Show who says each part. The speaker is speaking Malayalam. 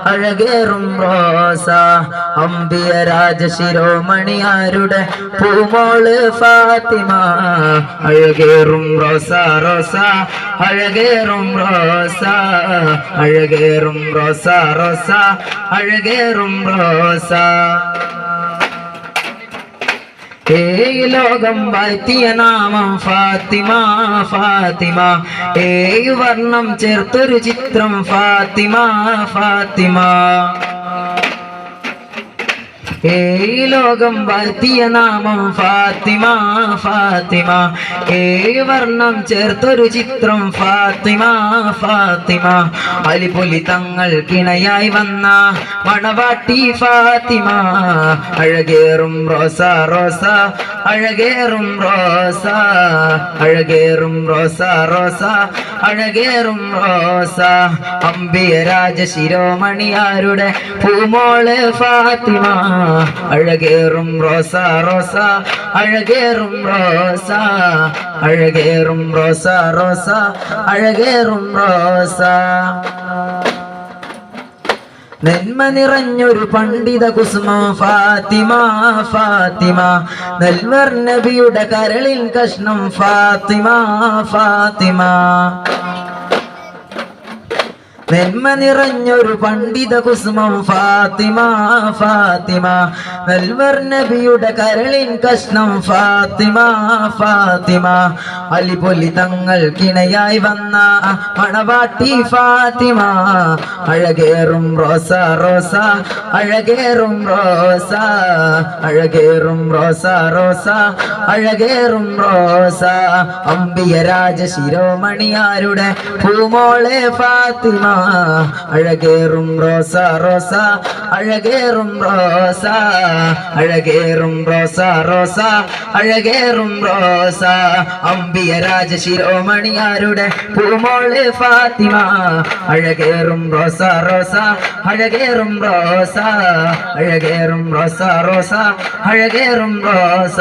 Speaker 1: അഴകേറും റോസ അമ്പിയ രാജശിരോമണിയാരുടെ പൂമോള് ഫാത്തിമ അഴകേറും റോസ റോസ അഴകേറും റോസ അഴകേറും റോസ റോസ അഴകേറും റോസ ഏഴ് ലോകം വാഴ്ത്തിയ നാമം ഫാത്തിമ ഫാത്തിമ ഏഴ് വർണ്ണം ചേർത്തൊരു ചിത്രം ഫാത്തിമ ഫാത്തിമ ഏഴ് ലോകം വാഴ്ത്തിയ നാമം ഫാത്തിമ ഫാത്തിമ ഏഴ് വർണ്ണം ചേർത്തൊരു ചിത്രം ഫാത്തിമ ഫാത്തിമ അലിപൊലി തങ്ങൾ കിണയായി വന്ന മണവാട്ടി ഫാത്തിമ അഴകേറും റോസ റോസ അഴകേറും റോസ അഴകേറും റോസ റോസ അഴകേറും റോസ അമ്പിയ രാജശിരോമണിയാരുടെ പൂമോള് ഫാത്തിമ അഴകേറും റോസ റോസ അഴകേറും റോസ അഴകേറും റോസ റോസ അഴകേറും റോസ നന്മ നിറഞ്ഞൊരു പണ്ഡിത കുസുമം ഫാത്തിമ ഫാത്തിമ നെൽവർ നബിയുടെ കരളിൻ കഷ്ണം ഫാത്തിമ ഫാത്തിമ നന്മ നിറഞ്ഞൊരു പണ്ഡിത കുസുമം ഫാത്തിമ ഫാത്തിമ നെൽവർ നബിയുടെ കരളിൻ കഷ്ണം ഫാത്തിമ ഫാത്തിമ അലിപൊലി തങ്ങൾ കിണയായി വന്ന മണവാട്ടി ഫാത്തിമ അഴകേറും റോസ റോസ അഴകേറും റോസ അഴകേറും റോസ റോസ അഴകേറും റോസ അമ്പിയ രാജശിരോമണിയാരുടെ പൂമോളെ ഫാത്തിമ അഴകേറും റോസ റോസ അഴകേറും റോസ അഴകേറും റോസ റോസ അഴകേറും റോസ അമ്പിയ രാജശിരോമണിയാരുടെ പൂമോള് ഫാത്തിമ അഴകേറും റോസ റോസ അഴകേറും റോസ അഴകേറും റോസ റോസ അഴകേറും റോസ